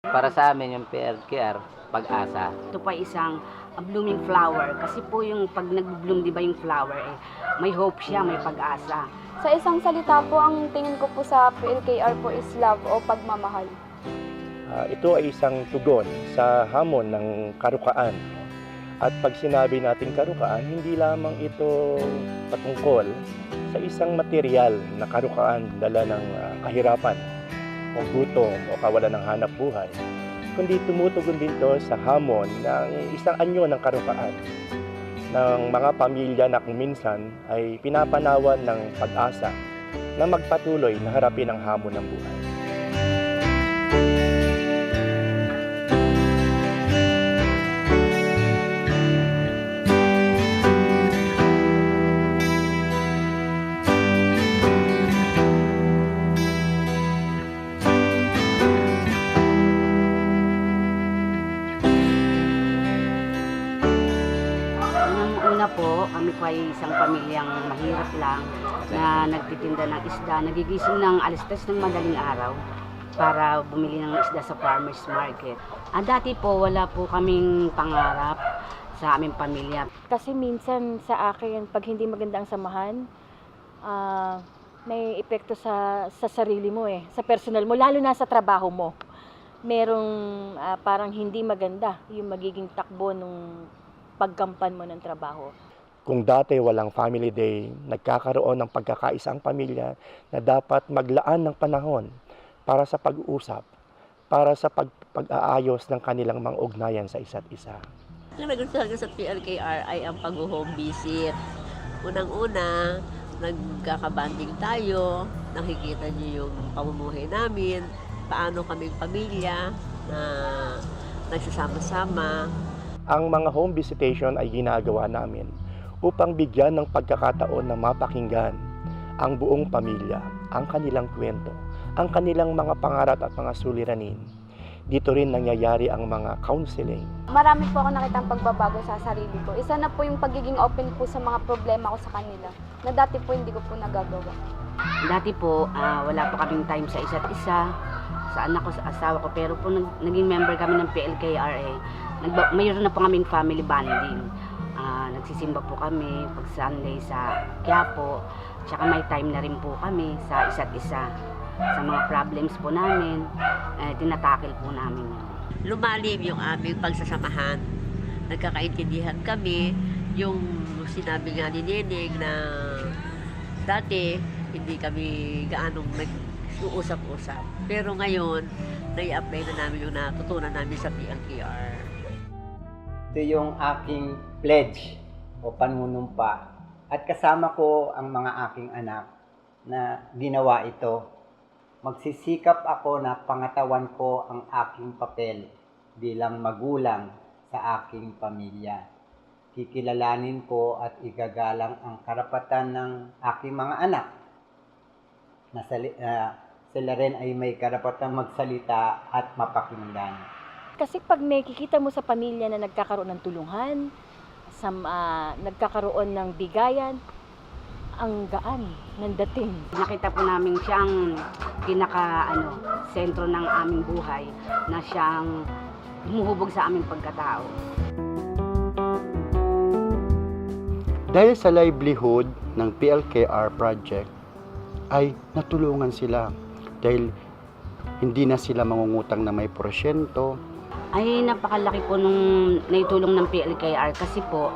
Para sa amin yung PLKR, pag-asa. Ito pa isang blooming flower kasi po yung pag nag-bloom, di ba yung flower, may hope siya, may pag-asa. Sa isang salita po, ang tingin ko po sa PLKR po is love o pagmamahal. Ito ay isang tugon sa hamon ng karukaan. At pag sinabi nating karukaan, hindi lamang ito patungkol sa isang material na karukaan dala ng kahirapan o gutom o kawalan ng hanap buhay, kundi tumutugon din ito sa hamon ng isang anyo ng karukaan ng mga pamilya na kung minsan ay pinapanawan ng pag-asa na magpatuloy na harapin ang hamon ng buhay. Una po, kami po ay isang pamilyang mahirap lang na nagtitinda ng isda. Nagigising ng alas 3 ng madaling araw para bumili ng isda sa farmer's market. Dati po, wala po kaming pangarap sa aming pamilya. Kasi minsan sa akin, pag hindi maganda ang samahan, may epekto sa sarili mo sa personal mo, lalo na sa trabaho mo. Merong parang hindi maganda yung magiging takbo nung paggampan mo ng trabaho. Kung dati walang family day, nagkakaroon ng pagkakaisa ang pamilya na dapat maglaan ng panahon para sa pag-uusap, para sa pag-aayos ng kanilang mga ugnayan sa isa't isa. Ang nagustuhan ko sa PLKR ay ang pag-home visit. Unang-una, nagkakabanding tayo, nakikita niyo yung pamumuhay namin, paano kaming pamilya na nagsasama-sama. Ang mga home visitation ay ginagawa namin upang bigyan ng pagkakataon na mapakinggan ang buong pamilya, ang kanilang kwento, ang kanilang mga pangarap at mga suliranin. Dito rin nangyayari ang mga counseling. Marami po ako nakitang pagbabago sa sarili ko. Isa na po yung pagiging open po sa mga problema ko sa kanila, na dati po hindi ko po nagagawa. Dati po, wala po kaming time sa isa't isa, sa anak ko, sa asawa ko, pero po naging member kami ng PLKRA. Mayroon na po kaming family bonding. Nagsisimba po kami pag Sunday sa Quiapo, tsaka may time na rin po kami sa isa't isa. Sa mga problems po namin, tinatakil po namin yun. Lumalim yung aming pagsasamahan. Nagkakaintindihan kami. Yung sinabi nga ni Neneng na dati hindi kami gaanong nag-uusap-usap. Pero ngayon, nai-apply na namin yung natutunan namin sa PLKR. Ito yung aking pledge o panunumpa. At kasama ko ang mga aking anak na ginawa ito. Magsisikap ako na pangatawan ko ang aking papel bilang magulang sa aking pamilya. Kikilalanin ko at igagalang ang karapatan ng aking mga anak na sila rin ay may karapatang magsalita at mapakinggan. Kasi pag nakikita mo sa pamilya na nagkakaroon ng tulungan, nagkakaroon ng bigayan, ang gaan ng dating. Nakita po namin siyang sentro ng aming buhay, na siyang humuhubog sa aming pagkatao. Dahil sa livelihood ng PLKR project, ay natulungan sila. Dahil hindi na sila mangungutang na may porsyento. Ay napakalaki po nung naitulong ng PLKR kasi po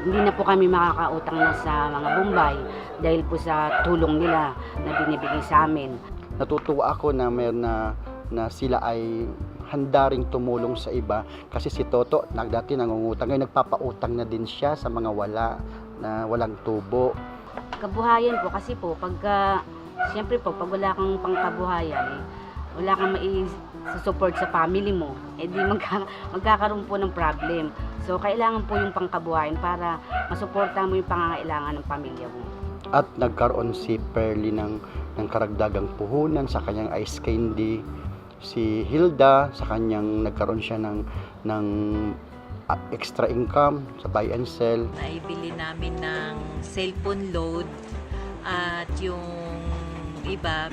hindi na po kami makakautang na sa mga Bombay dahil po sa tulong nila na binibigay sa amin. Natutuwa ako na na sila ay handa ring tumulong sa iba kasi si Toto dati nangungutang, ngayon nagpapautang na din siya sa mga walang tubo. Kabuhayan po kasi po siyempre po pag wala kang pangkabuhayan wala kang support sa family mo, di magkakaroon po ng problem. So, kailangan po yung pangkabuhayan para masuporta mo yung pangangailangan ng pamilya mo. At nagkaroon si Perly ng karagdagang puhunan sa kanyang ice candy. Si Hilda, sa kanyang nagkaroon siya ng extra income sa buy and sell. Naibili namin ng cellphone load at yung iba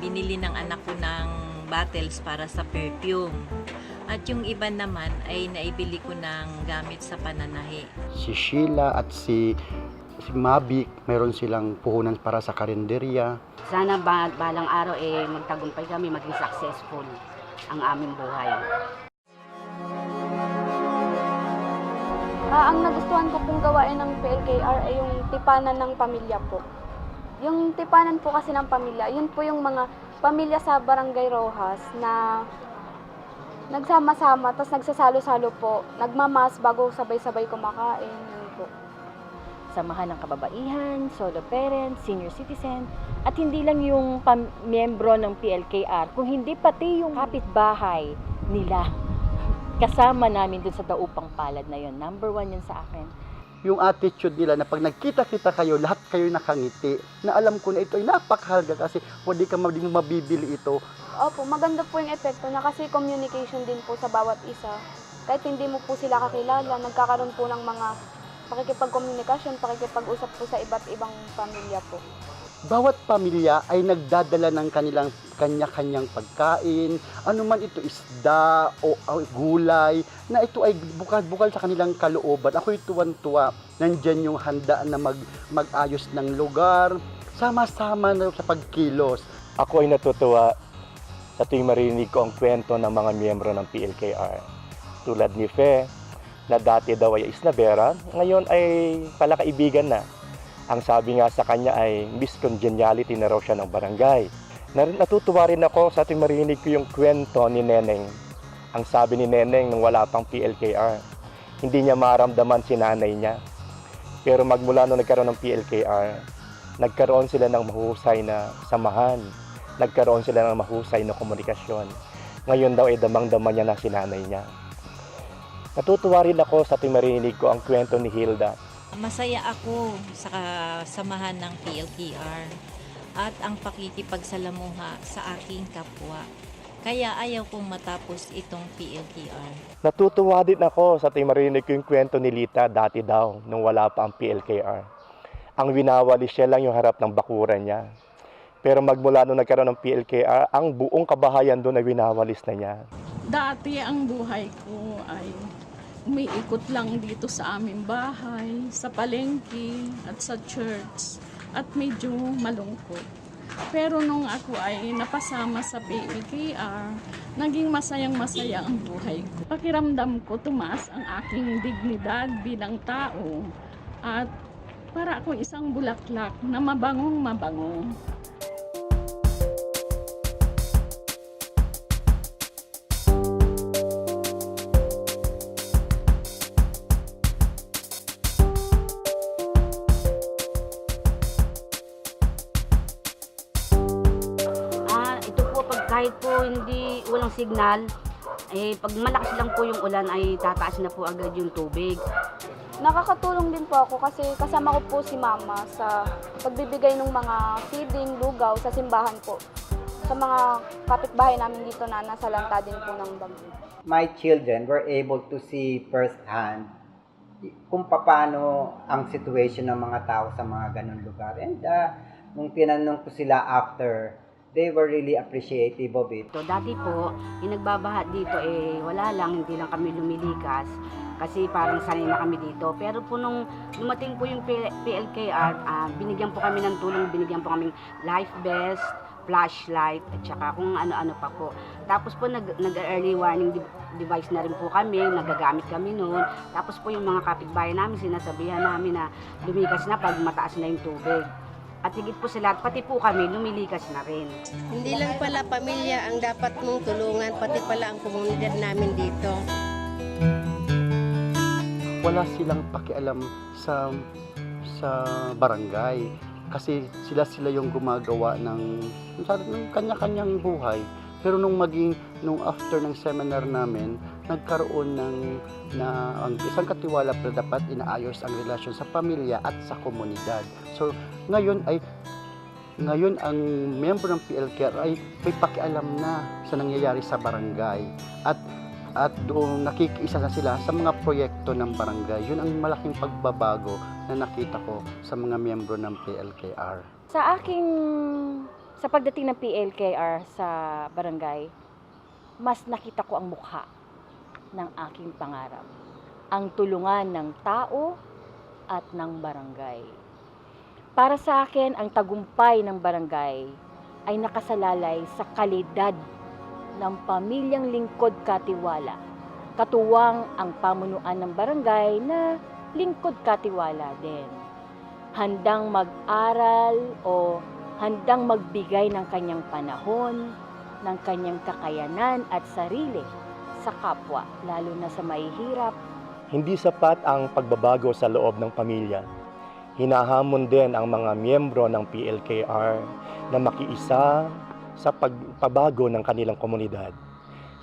binili ng anak ko ng bottles para sa perfume. At yung iba naman ay naibili ko ng gamit sa pananahi. Si Sheila at si Mavic, meron silang puhunan para sa karinderya. Sana balang araw magtagumpay kami, maging successful ang aming buhay. Ang nagustuhan ko pong gawain ng PLKR ay yung tipanan ng pamilya po. Yung tipanan po kasi ng pamilya, yun po yung mga pamilya sa Barangay Rojas na nagsama-sama, tapos nagsasalo-salo po, nagmamas bago sabay-sabay kumakain. Yun po. Samahan ng kababaihan, solo parents, senior citizen, at hindi lang yung miyembro ng PLKR, kung hindi pati yung kapitbahay nila. Kasama namin dun sa Daupang Palad na yun. Number 1 yun sa akin. Yung attitude nila na pag nagkita-kita kayo, lahat kayo nakangiti, na alam ko na ito ay napakahalaga kasi pwede ka mabibili ito. Opo, maganda po yung epekto na kasi communication din po sa bawat isa. Kahit hindi mo po sila kakilala, nagkakaroon po ng mga pakikipagkomunikasyon, pakikipag-usap po sa iba't ibang pamilya po. Bawat pamilya ay nagdadala ng kanilang kanya-kanyang pagkain, anuman ito isda o gulay, na ito ay bukal-bukal sa kanilang kalooban. Ako'y tuwan-tuwa, nandyan yung handaan na mag-ayos ng lugar, sama-sama na sa pagkilos. Ako ay natutuwa sa tuwing marinig ko ang kwento ng mga miyembro ng PLKR. Tulad ni Fe, na dati daw ay isnabera, ngayon ay palakaibigan na. Ang sabi nga sa kanya ay Miss Congeniality na raw siya ng barangay. Natutuwa rin ako sa ating marinig ko yung kwento ni Neneng. Ang sabi ni Neneng nung wala pang PLKR, hindi niya maramdaman si nanay niya. Pero magmula nung nagkaroon ng PLKR, nagkaroon sila ng mahusay na samahan. Nagkaroon sila ng mahusay na komunikasyon. Ngayon daw ay damang-dama niya na si nanay niya. Natutuwa rin ako sa ating marinig ko ang kwento ni Hilda. Masaya ako sa samahan ng PLKR at ang pakikipagsalamuha sa aking kapwa. Kaya ayaw kong matapos itong PLKR. Natutuwa din ako sa ating marinig ko yung kwento ni Lita dati daw nung wala pa ang PLKR. Ang winawalis siya lang yung harap ng bakuran niya. Pero magmula nung nagkaroon ng PLKR, ang buong kabahayan doon ay winawalis na niya. Dati ang buhay ko ay umiikot lang dito sa aming bahay, sa palengke at sa church at medyo malungkot. Pero nung ako ay napasama sa PLKR, naging masayang-masaya ang buhay ko. Pakiramdam ko tumaas ang aking dignidad bilang tao at para akong isang bulaklak na mabangong-mabango. Kahit po walang signal, pag malakas lang po yung ulan ay tataas na po agad yung tubig. Nakakatulong din po ako kasi kasama ko po si Mama sa pagbibigay ng mga feeding, lugaw sa simbahan po. Sa mga kapitbahay namin dito na nasa lanta din po ng bagyo. My children were able to see firsthand kung paano ang situation ng mga tao sa mga ganun lugar. And nung tinanong ko sila after, they were really appreciative of it. So, dati po, yung nagbabaha dito wala lang, hindi lang kami lumilikas kasi parang sanay na kami dito. Pero po nung dumating po yung PLKR, binigyan po kami ng tulong, binigyan po kami life vest, flashlight, at saka kung ano-ano pa po. Tapos po nag-early warning device na rin po kami, nagagamit kami noon. Tapos po yung mga kapitbahay namin, sinasabihan namin na lumikas na pag mataas na yung tubig. At higit po sa lahat, pati po kami, lumilikas na rin. Hindi lang pala pamilya ang dapat mong tulungan, pati pala ang komunidad namin dito. Wala silang pakialam sa barangay kasi sila yung gumagawa ng kanya-kanyang buhay. Pero nung after ng seminar namin, nagkaroon ang isang katiwala na dapat inaayos ang relasyon sa pamilya at sa komunidad. So ngayon ang miyembro ng PLKR ay may pakialam na sa nangyayari sa barangay at doon nakikiisa na sila sa mga proyekto ng barangay. Yun ang malaking pagbabago na nakita ko sa mga miyembro ng PLKR. Sa pagdating ng PLKR sa barangay, mas nakita ko ang mukha ng aking pangarap. Ang tulungan ng tao at ng barangay. Para sa akin, ang tagumpay ng barangay ay nakasalalay sa kalidad ng pamilyang lingkod katiwala. Katuwang ang pamunuan ng barangay na lingkod katiwala din. Handang mag-aral o handang magbigay ng kanyang panahon, ng kanyang kakayanan at sarili sa kapwa, lalo na sa mahihirap. Hindi sapat ang pagbabago sa loob ng pamilya. Hinahamon din ang mga miyembro ng PLKR na makiisa sa pagbabago ng kanilang komunidad.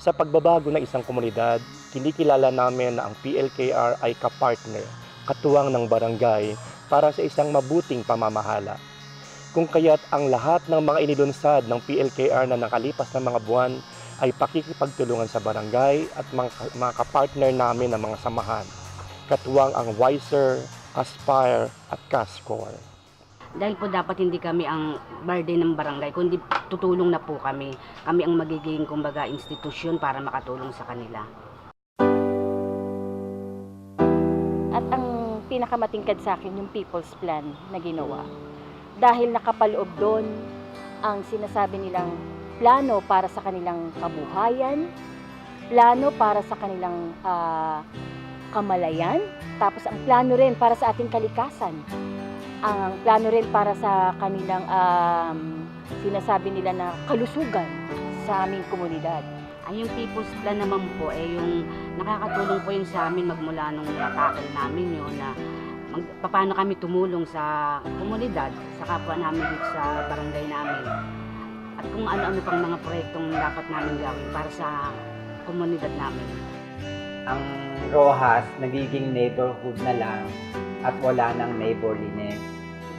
Sa pagbabago ng isang komunidad, kinikilala namin na ang PLKR ay kapartner, katuwang ng barangay para sa isang mabuting pamamahala. Kung kaya't ang lahat ng mga inilunsad ng PLKR na nakalipas na mga buwan ay pakikipagtulungan sa barangay at mga kapartner namin ng mga samahan, katuwang ang Wiser, Aspire at Cascor. Dahil po dapat hindi kami ang burden ng barangay, kundi tutulong na po kami. Kami ang magiging, kumbaga, institusyon para makatulong sa kanila. At ang pinakamatingkad sa akin yung People's Plan na ginawa. Dahil nakapaloob doon ang sinasabi nilang plano para sa kanilang kabuhayan, plano para sa kanilang kamalayan, tapos ang plano rin para sa ating kalikasan. Ang plano rin para sa kanilang sinasabi nila na kalusugan sa aming komunidad. Ay, yung People's Plan naman po, yung nakakatulong po yun sa amin magmula nung natakal namin yun na paano kami tumulong sa komunidad, sa kapwa namin dito sa barangay namin. At kung ano-ano pang mga proyektong dapat namin gawin para sa komunidad namin. Ang Rojas nagiging neighborhood na lang at wala ng neighborliness.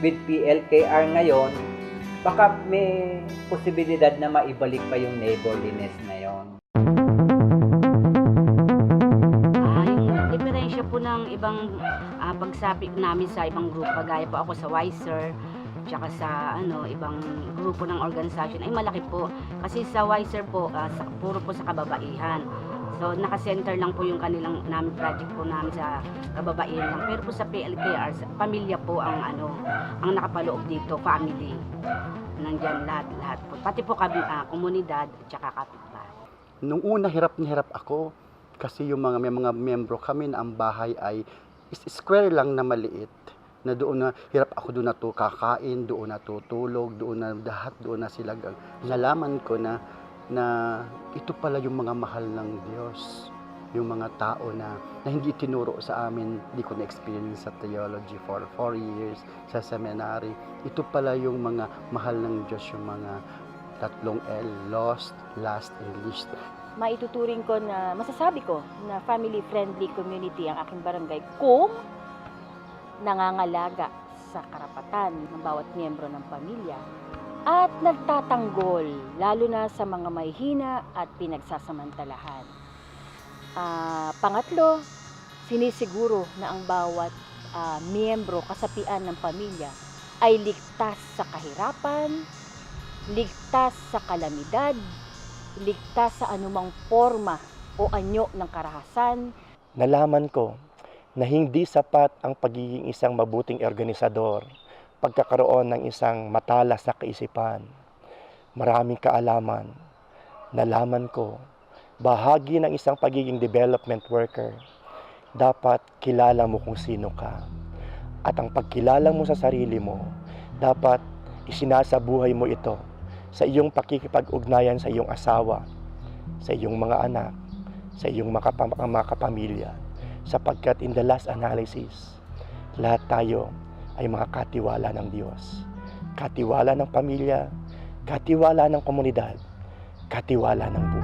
With PLKR ngayon, baka may posibilidad na maibalik pa yung neighborliness na yon. Yung diferensya po ng ibang pagsapit namin sa ibang grupo, kagaya po ako sa Wiser, tsaka sa ibang grupo ng organisasyon ay malaki po. Kasi sa Wiser po, puro po sa kababaihan. So, naka-center lang po yung kanilang project po namin sa kababaihan lang. Pero po sa PLKR, pamilya po ang ang nakapaloob dito, family. Nandiyan lahat po. Pati po kami, komunidad at saka kapitbahay. Nung una, hirap na hirap ako kasi may mga miyembro kami na ang bahay ay square lang na maliit. Na doon na hirap ako doon na kakain, doon na tutulog, doon na lahat, doon na sila. Nalaman ko na ito pala yung mga mahal ng Diyos, yung mga tao na hindi tinuro sa amin. Hindi ko na-experience sa theology for 4 years sa seminary. Ito pala yung mga mahal ng Diyos, yung mga 3 L, lost, last, and least. Maituturing ko na, masasabi ko na family-friendly community ang aking barangay kung nangangalaga sa karapatan ng bawat miyembro ng pamilya at nagtatanggol lalo na sa mga mahihina at pinagsasamantalahan. Pangatlo, sinisiguro na ang bawat miyembro, kasapian ng pamilya ay ligtas sa kahirapan, ligtas sa kalamidad, ligtas sa anumang forma o anyo ng karahasan. Nalaman ko na hindi sapat ang pagiging isang mabuting organisador, pagkakaroon ng isang matalas na kaisipan, maraming kaalaman. Nalaman ko, bahagi ng isang pagiging development worker, dapat kilala mo kung sino ka. At ang pagkilala mo sa sarili mo, dapat isinasabuhay mo ito sa iyong pakikipag-ugnayan sa iyong asawa, sa iyong mga anak, sa iyong mga kapamilya. Sapagkat in the last analysis, lahat tayo ay mga katiwala ng Diyos. Katiwala ng pamilya, katiwala ng komunidad, katiwala ng buhay.